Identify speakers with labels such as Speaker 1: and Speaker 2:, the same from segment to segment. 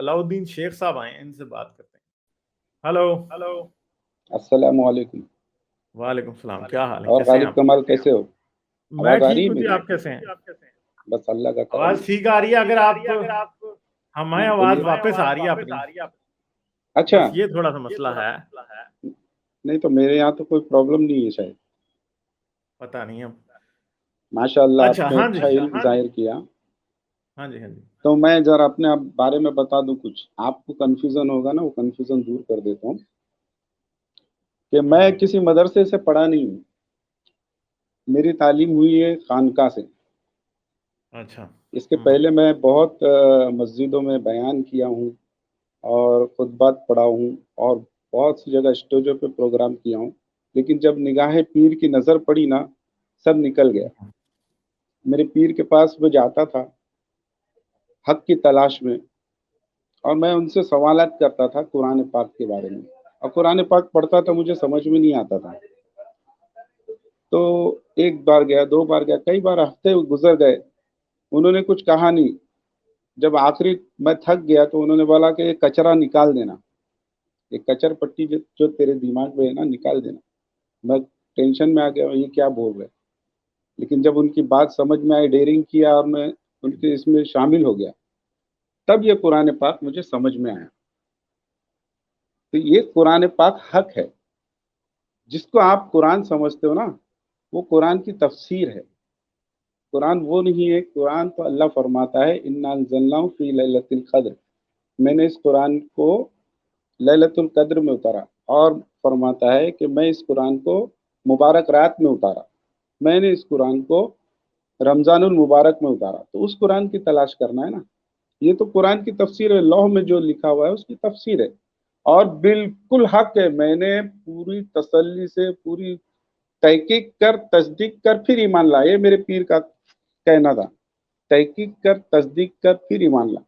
Speaker 1: علاؤدین شیخ صاحب آئے ہیں, ان سے بات کرتے ہیں. ہلو.
Speaker 2: السلام علیکم.
Speaker 1: وعلیکم السلام, کیا حال ہے,
Speaker 2: اور
Speaker 1: کیسے ہیں
Speaker 2: غالب
Speaker 1: آپ؟
Speaker 2: کمال کیسے ہو؟
Speaker 1: میں
Speaker 2: آواز آ
Speaker 1: ٹھیک
Speaker 2: رہی ہے
Speaker 1: ہوں جی,
Speaker 2: میری؟
Speaker 1: آپ کیسے ہیں؟
Speaker 2: بس اللہ کا کرم
Speaker 1: آواز
Speaker 2: ہے.
Speaker 1: ٹھیک آ رہی ہے, اگر آپ ہمیں آواز
Speaker 2: بولیے.
Speaker 1: واپس آ رہی ہے اپنی,
Speaker 2: اچھا,
Speaker 1: بس یہ تھوڑا سا مسئلہ ہے,
Speaker 2: نہیں تو میرے یہاں تو کوئی پرابلم نہیں ہے شاید.
Speaker 1: پتہ نہیں اب.
Speaker 2: ماشاء اللہ آپ
Speaker 1: اچھا,
Speaker 2: نے
Speaker 1: ہاں جی
Speaker 2: اچھا علم ظاہر کیا.
Speaker 1: ہاں جی.
Speaker 2: تو میں ذرا اپنے بارے میں بتا دوں کچھ, آپ کو کنفیوژن ہوگا نا, وہ کنفیوژن دور کر دیتا ہوں کہ میں کسی مدرسے سے پڑھا نہیں ہوں. میری تعلیم ہوئی ہے خانقاہ سے.
Speaker 1: اچھا.
Speaker 2: اس کے پہلے میں بہت مسجدوں میں بیان کیا ہوں اور خطبات پڑھا ہوں اور بہت سی جگہ اسٹیجوں پہ پروگرام کیا ہوں, لیکن جب نگاہ پیر کی نظر پڑی نا, سب نکل گیا. میرے پیر کے پاس وہ جاتا تھا حق کی تلاش میں, اور میں ان سے سوالات کرتا تھا قرآن پاک کے بارے میں, اور قرآن پاک پڑھتا تھا, مجھے سمجھ میں نہیں آتا تھا. تو ایک بار گیا, دو بار گیا, کئی بار ہفتے گزر گئے, انہوں نے کچھ کہا نہیں. جب آخری میں تھک گیا تو انہوں نے بولا کہ یہ کچرا نکال دینا, یہ کچر پٹی جو تیرے دماغ میں ہے نا, نکال دینا. میں ٹینشن میں آ گیا, یہ کیا بول رہے. لیکن جب ان کی بات سمجھ میں آئی, ڈیرنگ کیا اور میں ان کے اس میں شامل ہو گیا, تب یہ قرآن پاک مجھے سمجھ میں آیا. تو یہ قرآن پاک حق ہے. جس کو آپ قرآن سمجھتے ہو نا, وہ قرآن کی تفسیر ہے. قرآن وہ نہیں ہے. قرآن تو اللہ فرماتا ہے انا انزلناہ فی لیلۃ القدر, میں نے اس قرآن کو لیلۃ القدر میں اتارا, اور فرماتا ہے کہ میں اس قرآن کو مبارک رات میں اتارا, میں نے اس قرآن کو رمضان المبارک میں اتارا. تو اس قرآن کی تلاش کرنا ہے نا. یہ تو قرآن کی تفسیر ہے, لوح میں جو لکھا ہوا ہے اس کی تفسیر ہے, اور بالکل حق ہے. میں نے پوری تسلی سے پوری تحقیق کر, تصدیق کر, پھر ایمان لا. یہ میرے پیر کا کہنا تھا, تحقیق کر, تصدیق کر, پھر ایمان لا.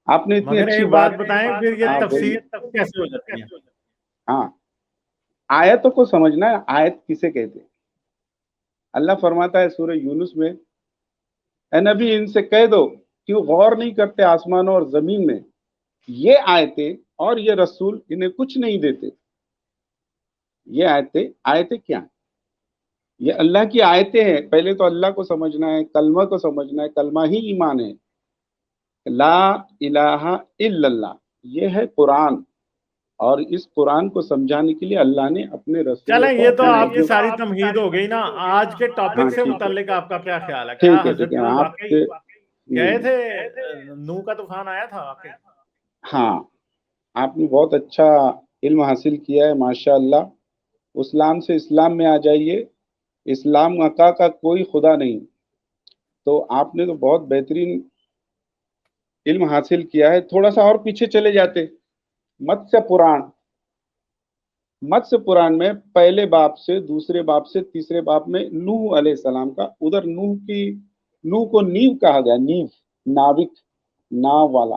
Speaker 2: آپ نے اتنی
Speaker 1: مگر
Speaker 2: اچھی
Speaker 1: ایک
Speaker 2: بات
Speaker 1: بتائیں, پھر یہ
Speaker 2: ہاں
Speaker 1: تفسیر
Speaker 2: بولیے.
Speaker 1: کیسے ہو جاتی ہے؟
Speaker 2: ہاں, آیتوں کو سمجھنا ہے. آیت کسے کہتے ہیں؟ اللہ فرماتا ہے سورہ یونس میں, اے نبی ان سے کہہ دو کیوں غور نہیں کرتے آسمانوں اور زمین میں, یہ آیتیں اور یہ رسول انہیں کچھ نہیں دیتے. یہ آیتیں کیا ہیں؟ یہ اللہ کی آیتیں ہیں. پہلے تو اللہ کو سمجھنا ہے, کلمہ کو سمجھنا ہے. کلمہ ہی ایمان ہے. لا الہ الا اللہ, یہ ہے قرآن. اور اس قرآن کو سمجھانے کے لیے اللہ نے اپنے رسولوں
Speaker 1: چلیں,
Speaker 2: کو
Speaker 1: یہ تو
Speaker 2: اپنے
Speaker 1: آپ کی
Speaker 2: نبیوں
Speaker 1: ساری تمہید ہو گئی نا. آج کے ٹاپک سے متعلق آپ کا کیا خیال ہے؟ کیا
Speaker 2: ٹھیک ہے
Speaker 1: حضرت
Speaker 2: ٹھیک ہے.
Speaker 1: نوح
Speaker 2: آپ
Speaker 1: واقعی گئے تھے, نوح کا طوفان آیا تھا واقعی؟
Speaker 2: ہاں, آپ نے بہت اچھا علم حاصل کیا ہے ماشاء اللہ. اسلام سے اسلام میں آ جائیے. اسلام کا کوئی خدا نہیں. تو آپ نے تو بہت بہترین علم حاصل کیا ہے. تھوڑا سا اور پیچھے چلے جاتے, متسیہ پران. متسیہ پران میں پہلے باب سے, دوسرے باب سے, تیسرے باب میں نوح علیہ السلام کا, ادھر نوح کو نیو کہا گیا. نیو, ناوک, ناو والا.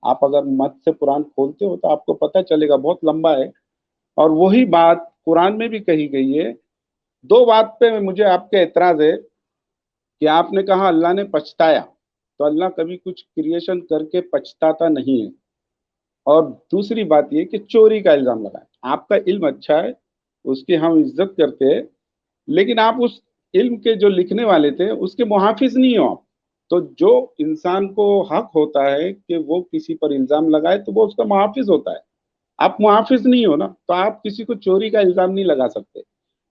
Speaker 2: آپ اگر متسیہ پران کھولتے ہو تو آپ کو پتہ چلے گا, بہت لمبا ہے. اور وہی بات قرآن میں بھی کہی گئی ہے. دو بات پہ مجھے آپ کا اعتراض ہے کہ آپ نے کہا اللہ نے پچھتایا, تو اللہ کبھی کچھ کریشن کر کے پچھتاتا نہیں ہے. اور دوسری بات یہ کہ چوری کا الزام لگایا. آپ کا علم اچھا ہے, اس کی ہم عزت کرتے ہیں, لیکن آپ اس علم کے جو لکھنے والے تھے اس کے محافظ نہیں ہو آپ. تو جو انسان کو حق ہوتا ہے کہ وہ کسی پر الزام لگائے تو وہ اس کا محافظ ہوتا ہے. آپ محافظ نہیں ہو نا, تو آپ کسی کو چوری کا الزام نہیں لگا سکتے.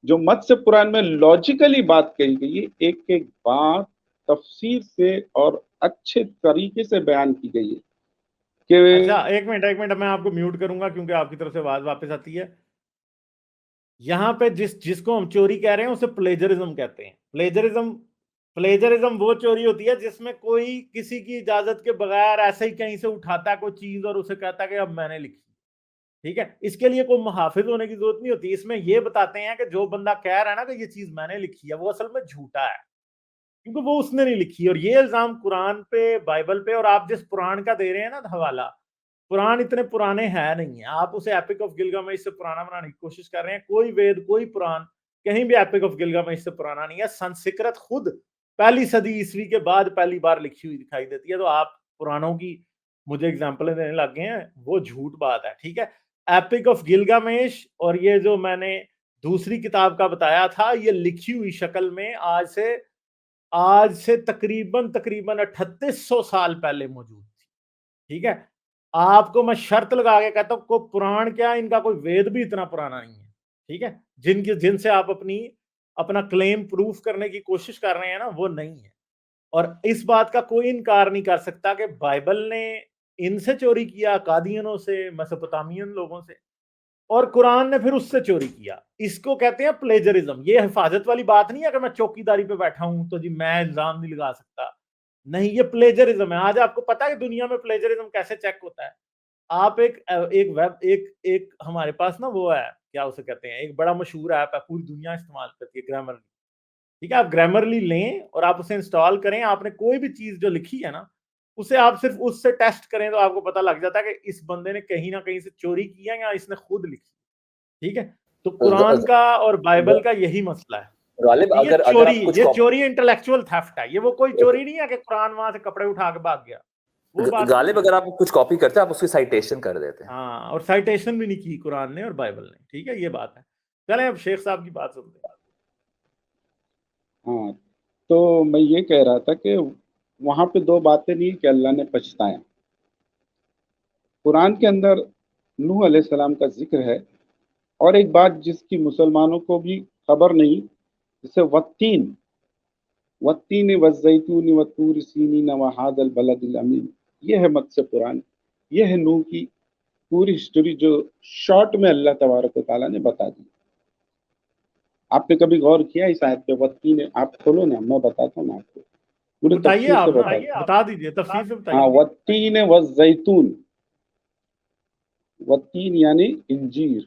Speaker 2: جو متسیہ پران میں لاجیکلی بات کہی گئی ہے, ایک ایک بات تفسیر سے اور اچھے طریقے سے بیان کی گئی ہے.
Speaker 1: اچھا, ایک منٹ میں آپ کو میوٹ کروں گا کیونکہ آپ کی طرف سے آواز واپس آتی ہے. یہاں پہ جس کو ہم چوری کہہ رہے ہیں اسے پلیجرزم کہتے ہیں. پلیجرزم وہ چوری ہوتی ہے جس میں کوئی کسی کی اجازت کے بغیر ایسے ہی کہیں سے اٹھاتا ہے کوئی چیز اور اسے کہتا ہے کہ اب میں نے لکھی. ٹھیک ہے, اس کے لیے کوئی محافظ ہونے کی ضرورت نہیں ہوتی. اس میں یہ بتاتے ہیں کہ جو بندہ کہہ رہا ہے نا کہ یہ چیز میں نے لکھی ہے, وہ اصل میں جھوٹا ہے, کیونکہ وہ اس نے نہیں لکھی. اور یہ الزام قرآن پہ, بائبل پہ, اور آپ جس قرآن کا دے رہے ہیں نا حوالہ, قرآن اتنے پرانے ہے نہیں ہیں. آپ اسے ایپک آف گلگامش سے پرانا بنانے کی کوشش کر رہے ہیں. کوئی وید, کوئی قرآن کہیں بھی ایپک آف گلگامش سے پرانا نہیں ہے. سنسکرت خود پہلی صدی عیسوی کے بعد پہلی بار لکھی ہوئی دکھائی دیتی ہے. تو آپ پرانوں کی مجھے ایگزامپل دینے لگ گئے ہیں، وہ جھوٹ بات ہے، ٹھیک ہے. ایپک آف گلگامش اور یہ جو میں نے دوسری کتاب کا بتایا تھا، یہ لکھی ہوئی شکل میں آج سے تقریباً 3800 سال پہلے موجود تھی. ٹھیک ہے، آپ کو میں شرط لگا کے کہتا ہوں کوئی پران کیا، ان کا کوئی وید بھی اتنا پرانا نہیں ہے. ٹھیک ہے، جن سے آپ اپنا کلیم پروف کرنے کی کوشش کر رہے ہیں نا، وہ نہیں ہے. اور اس بات کا کوئی انکار نہیں کر سکتا کہ بائبل نے ان سے چوری کیا، قادیانوں سے، میسوپوٹامیین لوگوں سے، اور قرآن نے پھر اس سے چوری کیا. اس کو کہتے ہیں پلیجرزم. یہ حفاظت والی بات نہیں ہے کہ میں چوکی داری پہ بیٹھا ہوں تو جی میں الزام نہیں لگا سکتا. نہیں، یہ پلیجرزم ہے. آج آپ کو پتا ہے کہ دنیا میں پلیجرزم کیسے چیک ہوتا ہے. آپ ایک ہمارے پاس نا وہ ہے، کیا اسے کہتے ہیں، ایک بڑا مشہور ایپ ہے، پوری دنیا استعمال کرتی ہے، گرامرلی. ٹھیک ہے، آپ گرامرلی لیں اور آپ اسے انسٹال کریں. آپ نے کوئی بھی چیز جو لکھی ہے نا، اسے آپ صرف اس سے ٹیسٹ کریں تو آپ کو پتا لگ جاتا ہے کہ اس بندے نے کہیں نہ کہیں سے چوری کیا یا اس نے خود لکھی. ٹھیک ہے، تو قرآن کا اور بائبل کا یہی مسئلہ ہے
Speaker 3: غالب
Speaker 1: کہ
Speaker 3: اگر
Speaker 1: یہ چوری انٹلیکچوئل تھیفٹ ہے. یہ وہ کوئی چوری نہیں ہے کہ قرآن وہاں سے کپڑے اٹھا کے بھاگ گیا. وہ بات
Speaker 3: غالب اگر آپ کچھ کاپی کرتے ہیں آپ اس کی سائٹیشن کر دیتے ہیں.
Speaker 1: ہاں، اور سائٹیشن بھی نہیں کی قرآن نے اور بائبل نے. ٹھیک ہے، یہ بات ہے. چلیں اب شیخ صاحب کی بات سنتے ہیں.
Speaker 2: ہاں، تو میں یہ کہہ رہا تھا کہ وہاں پہ دو باتیں نہیں کہ اللہ نے پچھتایا. قرآن کے اندر نوح علیہ السلام کا ذکر ہے، اور ایک بات جس کی مسلمانوں کو بھی خبر نہیں، جسے والتین والزیتون والطور سینین وہذا البلد الامین، یہ ہے مقصد قرآن. یہ ہے نوح کی پوری ہسٹوری جو شارٹ میں اللہ تبارک و تعالیٰ نے بتا دی. آپ نے کبھی غور کیا اس آیت پہ؟ والتین، آپ کھولو نا، میں بتاتا ہوں آپ کو پورے
Speaker 1: بتائیے،
Speaker 2: تفصیل
Speaker 1: آپ
Speaker 2: سے
Speaker 1: نا بتا دیجئے، تفصیل سے
Speaker 2: ہاں،
Speaker 1: بتائیے.
Speaker 2: والتین والزیتون، والتین یعنی انجیر،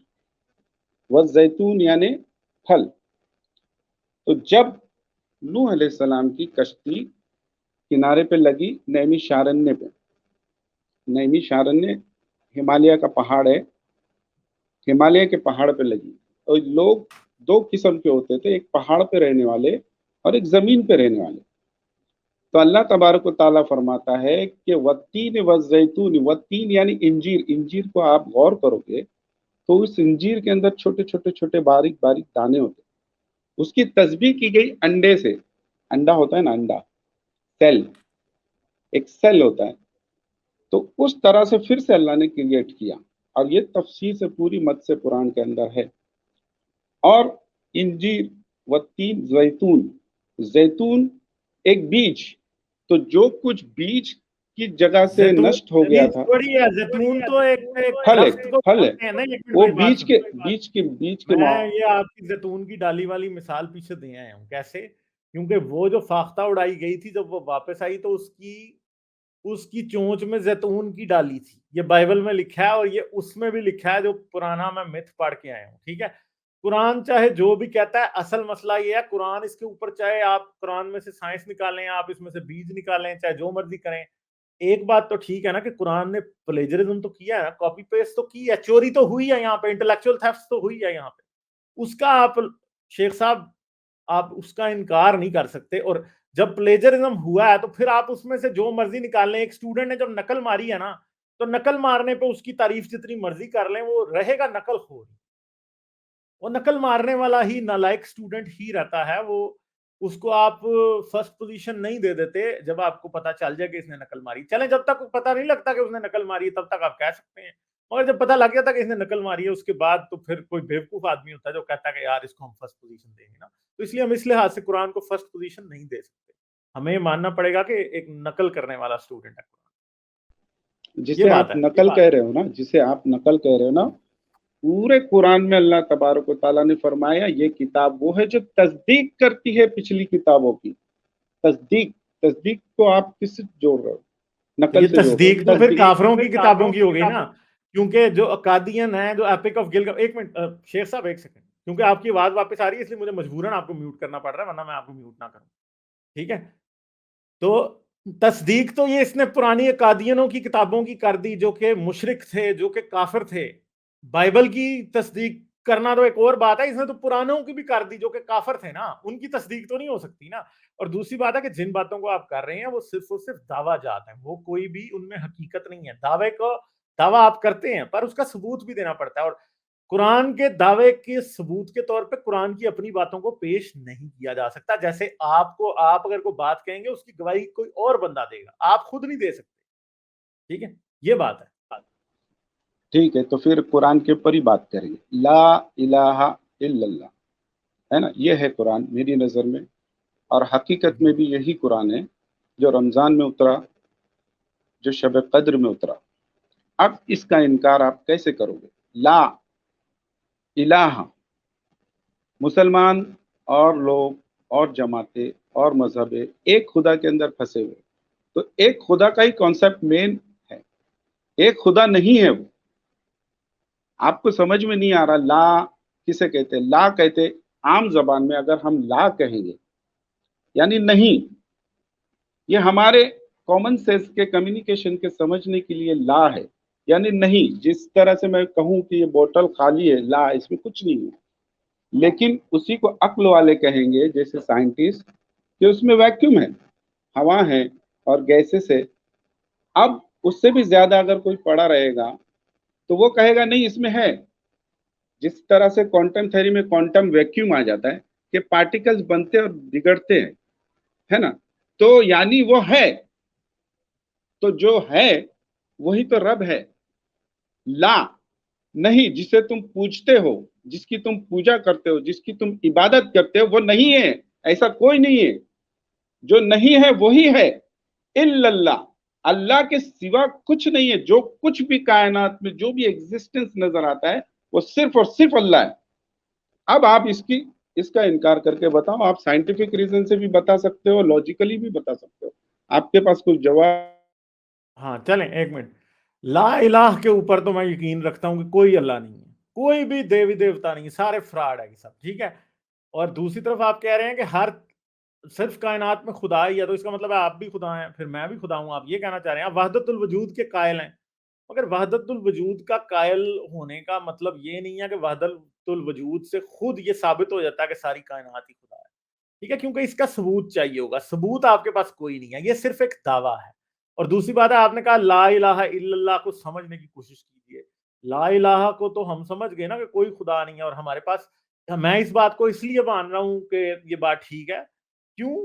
Speaker 2: والزیتون یعنی پھل. تو جب نوح علیہ السلام کی کشتی کنارے پہ لگی نیمی شارنیہ پہ، نیمی شارنیہ ہمالیہ کا پہاڑ ہے، ہمالیہ کے پہاڑ پہ لگی. اور لوگ دو قسم کے ہوتے تھے، ایک پہاڑ پہ رہنے والے اور ایک زمین پہ رہنے والے. تو اللہ تبارک و تعالیٰ فرماتا ہے کہ والتین والزیتون، والتین یعنی انجیر. انجیر کو آپ غور کرو گے تو اس انجیر کے اندر چھوٹے چھوٹے چھوٹے باریک باریک دانے ہوتے. اس کی تشبیہ کی گئی انڈے سے. انڈا ہوتا ہے نا، انڈا، سیل، ایک سیل ہوتا ہے. تو اس طرح سے پھر سے اللہ نے کریٹ کیا، اور یہ تفصیل سے پوری مت سے قرآن کے اندر ہے. اور انجیر، والتین، زیتون، زیتون ایک بیج. تو جو کچھ بیج کی جگہ سے نشٹ ہو گیا تھا،
Speaker 1: زیتون تو ایک
Speaker 2: پھل ہے،
Speaker 1: درخت کو
Speaker 2: پھل ہے،
Speaker 1: کہتے ہیں نا.
Speaker 2: وہ بیج کے
Speaker 1: میں یہ آپ کی زیتون کی ڈالی والی مثال پیچھے دے آیا ہوں. کیسے؟ کیونکہ وہ جو فاختہ اڑائی گئی تھی جب وہ واپس آئی تو اس کی چونچ میں زیتون کی ڈالی تھی. یہ بائبل میں لکھا ہے اور یہ اس میں بھی لکھا ہے جو پرانا میں مت پڑھ کے آیا ہوں. ٹھیک ہے، قرآن چاہے جو بھی کہتا ہے، اصل مسئلہ یہ ہے قرآن اس کے اوپر چاہے آپ قرآن میں سے سائنس نکالیں، آپ اس میں سے بیج نکالیں، چاہے جو مرضی کریں. ایک بات تو ٹھیک ہے نا کہ قرآن نے پلیجرزم تو کیا ہے نا، کاپی پیسٹ تو کی ہے، چوری تو ہوئی ہے یہاں پہ، انٹلیکچوئل تھیفٹ تو ہوئی ہے یہاں پہ. اس کا آپ شیخ صاحب آپ اس کا انکار نہیں کر سکتے. اور جب پلیجرزم ہوا ہے تو پھر آپ اس میں سے جو مرضی نکال لیں. ایک اسٹوڈنٹ نے جب نقل ماری ہے نا، تو نقل مارنے پہ اس کی تعریف جتنی مرضی کر لیں، وہ رہے گا نقل خور. وہ نقل مارنے والا ہی نالائق اسٹوڈنٹ ہی رہتا ہے. وہ اس کو آپ فرسٹ پوزیشن نہیں دے دیتے جب آپ کو پتا چل جائے کہ اس نے نقل ماری. چلیں، جب تک پتا نہیں لگتا کہ اس نے نقل ماری تب تک آپ کہہ سکتے ہیں. اور جب پتا لگ جاتا کہ اس نے نقل ماری ہے، اس کے بعد تو پھر کوئی بیوقوف آدمی ہوتا ہے جو کہتا ہے کہ یار اس کو ہم فرسٹ پوزیشن دیں گے نا. تو اس لیے ہم اس لحاظ سے قرآن کو فرسٹ پوزیشن نہیں دے سکتے. ہمیں ماننا پڑے گا کہ ایک نقل کرنے والا اسٹوڈنٹ ہے.
Speaker 2: جسے آپ نقل کہہ رہے ہو نا، جسے آپ نقل کہہ رہے ہو نا، پورے قرآن میں اللہ تبارک و تعالیٰ نے فرمایا یہ کتاب وہ ہے جو تصدیق کرتی ہے پچھلی کتابوں کی. تصدیق کو آپ کس سے جوڑ رہے ہو؟ نقل سے جوڑ رہے ہو.
Speaker 1: تصدیق تو پھر کافروں کی کتابوں کی ہو گئی نا، کیونکہ جو اکادین ہیں، جو ایپک آف گلگامش. ایک منٹ شیخ صاحب، ایک سیکنڈ، کیونکہ آپ کی آواز واپس آ رہی ہے اس لیے مجھے مجبوراً آپ کو میوٹ کرنا پڑ رہا ہے، ورنہ میں آپ کو میوٹ نہ کروں. ٹھیک ہے، تو تصدیق تو یہ اس نے پرانی اکادینوں کی کتابوں کی کر دی جو کہ مشرک تھے، جو کہ کافر تھے. بائبل کی تصدیق کرنا تو ایک اور بات ہے, اس نے تو پرانوں کی بھی کر دی جو کہ کافر تھے نا, ان کی تصدیق تو نہیں ہو سکتی نا. اور دوسری بات ہے کہ جن باتوں کو آپ کر رہے ہیں وہ صرف اور صرف دعویٰ جات ہیں, وہ کوئی بھی ان میں حقیقت نہیں ہے. دعویٰ آپ کرتے ہیں پر اس کا ثبوت بھی دینا پڑتا ہے, اور قرآن کے دعوے کے ثبوت کے طور پہ قرآن کی اپنی باتوں کو پیش نہیں کیا جا سکتا. جیسے آپ اگر کوئی بات کہیں گے اس کی گواہی کوئی اور بندہ دے گا, آپ خود نہیں دے سکتے. ٹھیک ہے, یہ بات ہے.
Speaker 2: ٹھیک ہے, تو پھر قرآن کے اوپر ہی بات کریں گے. لا الہ الا اللہ ہے نا, یہ ہے قرآن میری نظر میں, اور حقیقت میں بھی یہی قرآن ہے جو رمضان میں اترا, جو شب قدر میں اترا. اب اس کا انکار آپ کیسے کرو گے؟ لا الہ, مسلمان اور لوگ اور جماعتیں اور مذہب ایک خدا کے اندر پھنسے ہوئے, تو ایک خدا کا ہی کانسیپٹ مین ہے, ایک خدا نہیں ہے وہ. آپ کو سمجھ میں نہیں آ رہا لا کسے کہتے؟ لا کہتے عام زبان میں اگر ہم لا کہیں گے یعنی نہیں, یہ ہمارے کامن سینس کے کمیونیکیشن کے سمجھنے کے لیے لا ہے, یعنی نہیں. جس طرح سے میں کہوں کہ یہ بوتل خالی ہے, لا اس میں کچھ نہیں ہے, لیکن اسی کو عقل والے کہیں گے جیسے سائنٹسٹ کہ اس میں ویکیوم ہے, ہوا ہے اور گیسز ہے. اب اس سے بھی زیادہ اگر کوئی پڑا رہے گا تو وہ کہے گا نہیں اس میں ہے. جس طرح سے کوانٹم تھیوری میں کوانٹم ویکیوم آ جاتا ہے کہ پارٹیکلز بنتے اور بگڑتے ہیں, ہے نا, تو یعنی وہ ہے, تو جو ہے وہی تو رب ہے. لا نہیں, جسے تم پوجتے ہو, جس کی تم پوجا کرتے ہو, جس کی تم عبادت کرتے ہو, وہ نہیں ہے, ایسا کوئی نہیں ہے. جو نہیں ہے وہی ہے. الا اللہ, اللہ کے سوا کچھ نہیں ہے. جو کچھ بھی کائنات میں جو بھی ایگزسٹنس نظر آتا ہے وہ صرف اور صرف اللہ ہے. اب آپ اس کا انکار کر کے بتاؤ. آپ سائنٹیفک ریزن سے بھی بتا سکتے ہو, لاجیکلی بھی بتا سکتے ہو, آپ کے پاس کوئی جواب.
Speaker 1: ہاں چلیں ایک منٹ. لا الہ کے اوپر تو میں یقین رکھتا ہوں کہ کوئی اللہ نہیں ہے, کوئی بھی دیوی دیوتا نہیں, سارے فراڈ ہے یہ سب. ٹھیک ہے, اور دوسری طرف آپ کہہ رہے ہیں کہ صرف کائنات میں خدا ہی ہے, تو اس کا مطلب ہے آپ بھی خدا ہیں, پھر میں بھی خدا ہوں. آپ یہ کہنا چاہ رہے ہیں آپ وحدت الوجود کے قائل ہیں, مگر وحدت الوجود کا قائل ہونے کا مطلب یہ نہیں ہے کہ وحدت الوجود سے خود یہ ثابت ہو جاتا ہے کہ ساری کائنات ہی خدا ہے. ٹھیک ہے, کیونکہ اس کا ثبوت چاہیے ہوگا. ثبوت آپ کے پاس کوئی نہیں ہے, یہ صرف ایک دعویٰ ہے. اور دوسری بات ہے, آپ نے کہا لا الہ الا اللہ کو سمجھنے کی کوشش کیجیے. لا الہ کو تو ہم سمجھ گئے نا کہ کوئی خدا نہیں ہے, اور ہمارے پاس, میں اس بات کو اس لیے مان رہا ہوں کہ یہ بات ٹھیک ہے. کیوں؟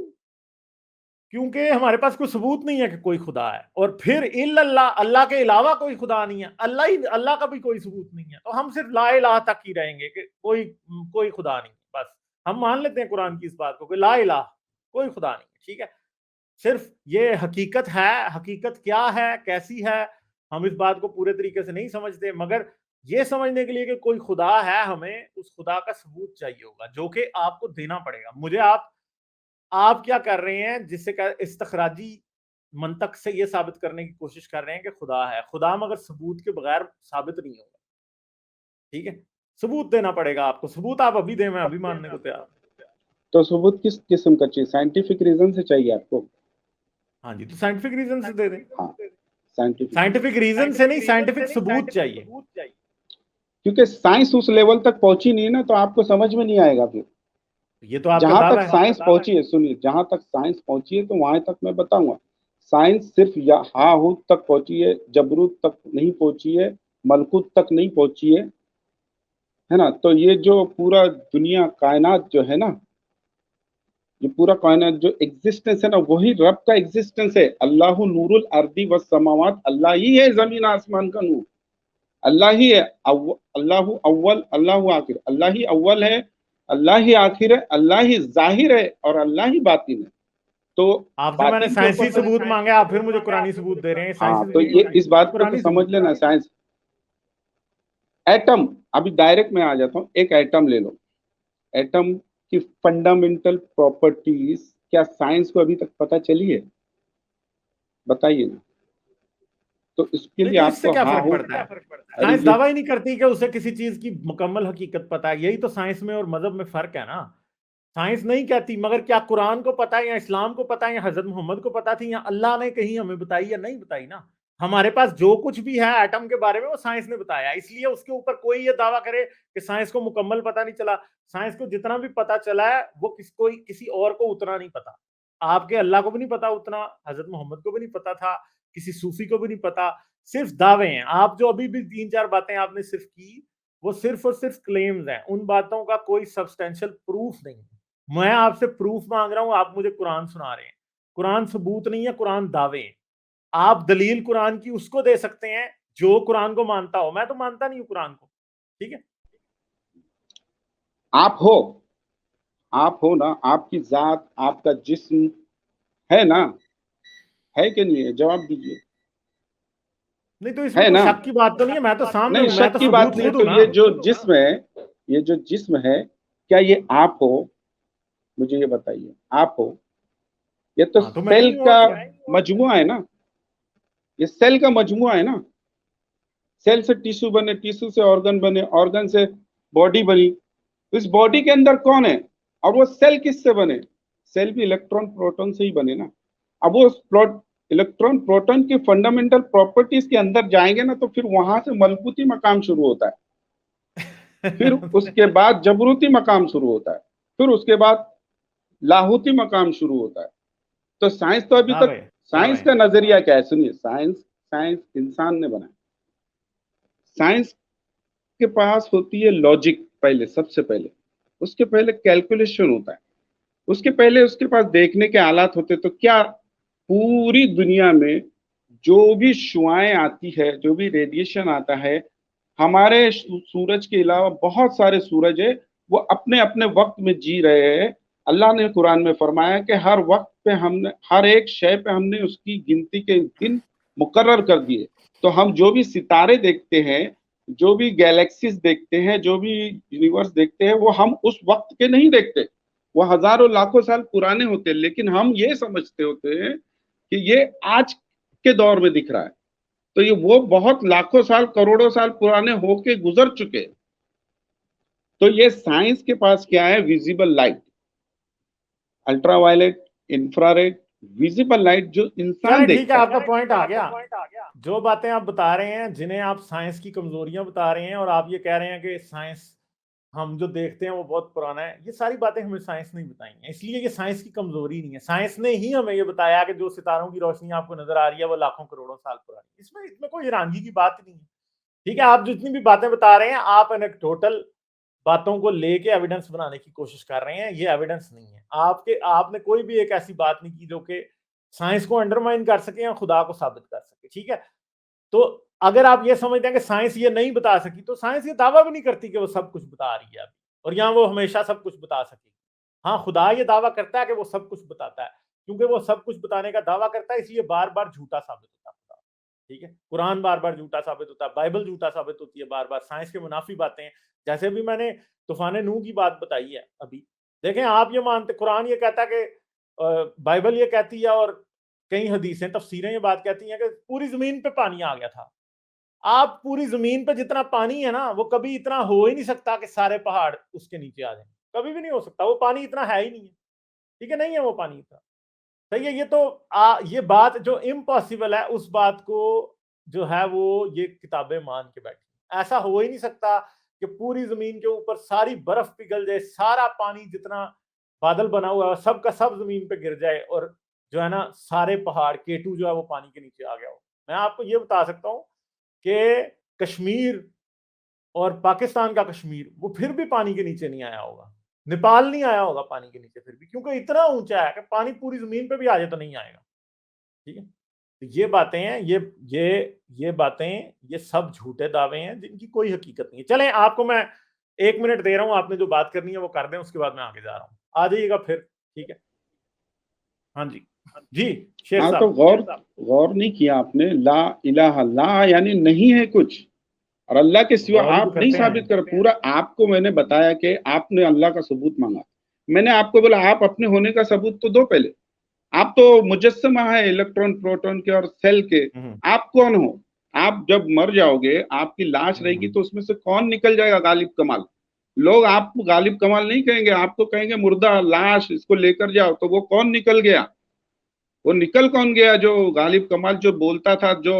Speaker 1: کیونکہ ہمارے پاس کوئی ثبوت نہیں ہے کہ کوئی خدا ہے, اور پھر الا اللہ, اللہ کے علاوہ کوئی خدا نہیں ہے, اللہ کا بھی کوئی ثبوت نہیں ہے. تو ہم صرف لا الہ تک ہی رہیں گے کہ کوئی خدا نہیں. بس ہم مان لیتے ہیں قرآن کی اس بات کو کہ لا الہ, کوئی خدا نہیں. ٹھیک ہے, صرف یہ حقیقت ہے. حقیقت کیا ہے, کیسی ہے, ہم اس بات کو پورے طریقے سے نہیں سمجھتے, مگر یہ سمجھنے کے لیے کہ کوئی خدا ہے, ہمیں اس خدا کا ثبوت چاہیے ہوگا, جو کہ آپ کو دینا پڑے گا مجھے. آپ کیا کر رہے ہیں جس سے استخراجی منطق سے یہ ثابت کرنے کی کوشش کر رہے ہیں کہ خدا ہے. خدا مگر ثبوت کے بغیر ثابت نہیں ہوگا. ٹھیک ہے, ثبوت دینا پڑے گا آپ کو. ثبوت آپ ابھی دیں, میں ابھی ماننے کو تیار.
Speaker 2: تو ثبوت کس قسم کا چاہیے؟ سائنٹیفک ریزن سے چاہیے آپ کو؟
Speaker 1: ہاں جی, تو سائنٹیفک ریزن سے دے دیں.
Speaker 2: ہاں,
Speaker 1: سائنٹیفک ریزن سے نہیں, سائنٹیفک ثبوت چاہیے.
Speaker 2: کیونکہ سائنس اس لیول تک پہنچی نہیں نا, تو آپ کو سمجھ میں نہیں آئے گا. پھر
Speaker 1: یہ تو آپ کا
Speaker 2: جہاں
Speaker 1: دعویٰ
Speaker 2: تک
Speaker 1: ہے.
Speaker 2: سائنس پہنچی ہے, سنیے, جہاں تک سائنس پہنچی ہے تو وہاں تک میں بتاؤں گا. سائنس صرف ہاں ہوں تک پہنچی ہے, جبروت تک نہیں پہنچی ہے, ملکوت تک نہیں پہنچی ہے نا. تو یہ جو پورا دنیا کائنات جو ہے نا, یہ پورا کائنات جو ایگزسٹنس ہے نا, وہی رب کا ایگزسٹنس ہے. اللہ نور الارض والسماوات, اللہ ہی ہے زمین آسمان کا نور, اللہ ہی ہے. اللہ اول, اللہ آخر, اللہ ہی اول ہے, اللہ ہی آخر ہے, اللہ ہی ظاہر ہے, اور اللہ ہی باطن ہے. تو
Speaker 1: آپ سے میں نے سائنسی ثبوت مانگا, آپ پھر مجھے قرآنی ثبوت دے رہے ہیں.
Speaker 2: ہاں, تو یہ اس بات کو تو سمجھ لینا. سائنس ایٹم, ابھی ڈائریکٹ میں آ جاتا ہوں. ایک ایٹم لے لو, ایٹم کی فنڈامنٹل پراپرٹیز کیا سائنس کو ابھی تک پتہ چلی ہے؟ بتائیے نا. تو اس کے لیے آپ کو
Speaker 1: کیا فرق پڑتا ہے؟ سائنس دعویٰ ہی نہیں کرتی کہ اسے کسی چیز کی مکمل حقیقت پتہ ہے. یہی تو سائنس میں اور مذہب میں فرق ہے نا. سائنس نہیں کہتی, مگر کیا قرآن کو پتہ ہے, یا اسلام کو پتہ ہے, یا حضرت محمد کو پتہ تھی, یا اللہ نے کہیں ہمیں بتائی یا نہیں بتائی نا. ہمارے پاس جو کچھ بھی ہے ایٹم کے بارے میں وہ سائنس نے بتایا, اس لیے اس کے اوپر کوئی یہ دعویٰ کرے کہ سائنس کو مکمل پتہ نہیں چلا. سائنس کو جتنا بھی پتہ چلا ہے وہ کسی اور کو اتنا نہیں پتا. آپ کے اللہ کو بھی نہیں پتا اتنا, حضرت محمد کو بھی نہیں پتا تھا, کسی صوفی کو بھی نہیں پتا, صرف دعوے ہیں. آپ جو ابھی بھی 3-4 باتیں آپ نے صرف کی وہ صرف اور صرف کلیمز ہیں, ان باتوں کا کوئی سبسٹینشل پروف نہیں. میں آپ سے پروف مانگ رہا ہوں, آپ مجھے قرآن سنا رہے ہیں. قرآن ثبوت نہیں ہے, قرآن دعوے ہیں. آپ دلیل قرآن کی اس کو دے سکتے ہیں جو قرآن کو مانتا ہو, میں تو مانتا نہیں ہوں قرآن کو. ٹھیک ہے,
Speaker 2: آپ ہو نا, آپ کی ذات, آپ کا جسم ہے نا, ہے کہ نہیں ہے؟ جواب دیجئے.
Speaker 1: نہیں تو اس میں
Speaker 2: ہے
Speaker 1: کوئی
Speaker 2: نا؟
Speaker 1: شک کی بات تو نہیں ہے, میں تو سامنے
Speaker 2: نہیں
Speaker 1: ہوں, میں
Speaker 2: شک
Speaker 1: تو
Speaker 2: کی بات
Speaker 1: ثبوت
Speaker 2: نہیں.
Speaker 1: خود
Speaker 2: تو
Speaker 1: ہوں نا.
Speaker 2: یہ جو جسم ہے کیا یہ آپ ہو؟ مجھے یہ بتائیے, آپ ہو؟ یہ تو
Speaker 1: ہاں تو میں
Speaker 2: سیل
Speaker 1: ہی ہوں,
Speaker 2: کا
Speaker 1: اور کیا.
Speaker 2: مجموعہ ہے نا, یہ سیل کا مجموعہ ہے نا. سیل سے ٹیشو بنے, ٹیشو سے آرگن بنے, آرگن سے باڈی بنی. اس باڈی کے اندر کون ہے؟ اور وہ سیل کس سے بنے؟ سیل بھی الیکٹران پروٹون سے ہی بنے نا. اب وہ الیکٹران پروٹون کی فنڈامنٹل پراپرٹیز کے اندر جائیں گے نا تو پھر وہاں سے ملکوتی مقام شروع ہوتا ہے, پھر اس کے بعد جبروتی مقام شروع ہوتا ہے, پھر اس کے بعد لاہوتی مقام شروع ہوتا ہے. تو سائنس تو ابھی
Speaker 1: ہاں
Speaker 2: تک,
Speaker 1: بھائی,
Speaker 2: سائنس کا نظریہ کیا ہے سنیے. سائنس انسان نے بنایا. سائنس کے پاس ہوتی ہے لاجک پہلے, سب سے پہلے اس کے پہلے کیلکولیشن ہوتا ہے, اس کے پہلے اس کے پاس دیکھنے کے آلات ہوتے. تو کیا پوری دنیا میں جو بھی شعاعیں آتی ہے, جو بھی ریڈیشن آتا ہے, ہمارے سورج کے علاوہ بہت سارے سورج ہے, وہ اپنے اپنے وقت میں جی رہے ہیں. اللہ نے قرآن میں فرمایا کہ ہر وقت پہ ہم نے, ہر ایک شے پہ ہم نے اس کی گنتی کے دن مقرر کر دیے. تو ہم جو بھی ستارے دیکھتے ہیں, جو بھی گیلیکسیز دیکھتے ہیں, جو بھی یونیورس دیکھتے ہیں, وہ ہم اس وقت کے نہیں دیکھتے, وہ ہزاروں لاکھوں سال پرانے ہوتے ہیں. لیکن ہم یہ سمجھتے ہوتے ہیں کہ یہ آج کے دور میں دکھ رہا ہے, تو یہ وہ بہت لاکھوں سال, کروڑوں سال پرانے ہو کے گزر چکے. تو یہ سائنس کے پاس کیا ہے؟ Visible light, ultraviolet, infrared, visible light جو انسان
Speaker 1: چلیں ٹھیک ہے,
Speaker 2: دیکھتا
Speaker 1: آپ کا پوائنٹ آ گیا. جو باتیں آپ بتا رہے ہیں, جنہیں آپ سائنس کی کمزوریاں بتا رہے ہیں, اور آپ یہ کہہ رہے ہیں کہ سائنس ہم جو دیکھتے ہیں وہ بہت پرانا ہے, یہ ساری باتیں ہمیں سائنس نہیں بتائی ہیں. اس لیے یہ سائنس کی کمزوری نہیں ہے. سائنس نے ہی ہمیں یہ بتایا کہ جو ستاروں کی روشنی آپ کو نظر آ رہی ہے وہ لاکھوں کروڑوں سال پرانی. اس میں کوئی حیرانگی کی بات نہیں ہے. ٹھیک ہے, آپ جتنی بھی باتیں بتا رہے ہیں, آپ ٹوٹل باتوں کو لے کے ایویڈنس بنانے کی کوشش کر رہے ہیں. یہ ایویڈنس نہیں ہے. آپ نے کوئی بھی ایک ایسی بات نہیں کی جو کہ سائنس کو انڈرمائن کر سکے یا خدا کو ثابت کر سکے. ٹھیک ہے, تو اگر آپ یہ سمجھتے ہیں کہ سائنس یہ نہیں بتا سکی, تو سائنس یہ دعویٰ بھی نہیں کرتی کہ وہ سب کچھ بتا رہی ہے ابھی, اور یہاں وہ ہمیشہ سب کچھ بتا سکے گی. ہاں, خدا یہ دعویٰ کرتا ہے کہ وہ سب کچھ بتاتا ہے, کیونکہ وہ سب کچھ بتانے کا دعویٰ کرتا ہے, اس لیے بار بار جھوٹا ثابت ہوتا ہے خدا. ٹھیک ہے, قرآن بار بار جھوٹا ثابت ہوتا ہے, بائبل جھوٹا ثابت ہوتی ہے بار بار, سائنس کے منافی باتیں ہیں. جیسے بھی میں نے طوفان نوح کی بات بتائی ہے ابھی, دیکھیں آپ یہ مانتے, قرآن یہ کہتا ہے کہ بائبل یہ کہتی ہے, اور کئی حدیثیں تفسیریں یہ بات کہتی ہیں کہ پوری زمین پہ پانی آ گیا تھا. آپ پوری زمین پہ جتنا پانی ہے نا, وہ کبھی اتنا ہو ہی نہیں سکتا کہ سارے پہاڑ اس کے نیچے آ جائیں. کبھی بھی نہیں ہو سکتا. وہ پانی اتنا ہے ہی نہیں ہے. ٹھیک ہے, نہیں ہے وہ پانی اتنا. صحیح ہے, یہ تو یہ بات جو امپاسبل ہے, اس بات کو جو ہے وہ یہ کتابیں مان کے بیٹھی. ایسا ہو ہی نہیں سکتا کہ پوری زمین کے اوپر ساری برف پگھل جائے, سارا پانی جتنا بادل بنا ہوا ہے سب کا سب زمین پہ گر جائے, اور جو ہے نا سارے پہاڑ کیٹو جو ہے وہ پانی کے نیچے آ گیا ہو. میں آپ کو یہ بتا سکتا ہوں کہ کشمیر اور پاکستان کا کشمیر وہ پھر بھی پانی کے نیچے نہیں آیا ہوگا, نیپال نہیں آیا ہوگا پانی کے نیچے پھر بھی, کیونکہ اتنا اونچا ہے کہ پانی پوری زمین پہ بھی آ جائے تو نہیں آئے گا. ٹھیک ہے, یہ باتیں ہیں, یہ باتیں, یہ سب جھوٹے دعوے ہیں جن کی کوئی حقیقت نہیں ہے. چلیں آپ کو میں 1 منٹ دے رہا ہوں, آپ نے جو بات کرنی ہے وہ کر دیں, اس کے بعد میں آگے جا رہا ہوں. آ جائیے گا پھر. ٹھیک ہے, ہاں جی شیخ
Speaker 2: ہاں,
Speaker 1: صاحب.
Speaker 2: تو غور نہیں کیا آپ نے. لا الہ, لا یعنی نہیں ہے کچھ, اور اللہ کے سوا
Speaker 1: غور بھی
Speaker 2: آپ نہیں
Speaker 1: کرتے ہیں.
Speaker 2: ثابت کر. پورا آپ کو میں نے بتایا کہ آپ نے اللہ کا ثبوت مانگا, میں نے آپ کو بولا آپ اپنے ہونے کا ثبوت تو دو پہلے. آپ تو مجسمہ ہے الیکٹران پروٹون کے اور سیل کے. آپ کون ہو؟ آپ جب مر جاؤ گے, آپ کی لاش رہے گی, تو اس میں سے کون نکل جائے گا غالب کمال؟ لوگ آپ کو غالب کمال نہیں کہیں گے, آپ کو کہیں گے مردہ لاش, اس کو لے کر جاؤ. تو وہ کون نکل گیا؟ وہ نکل کون گیا جو غالب کمال جو بولتا تھا, جو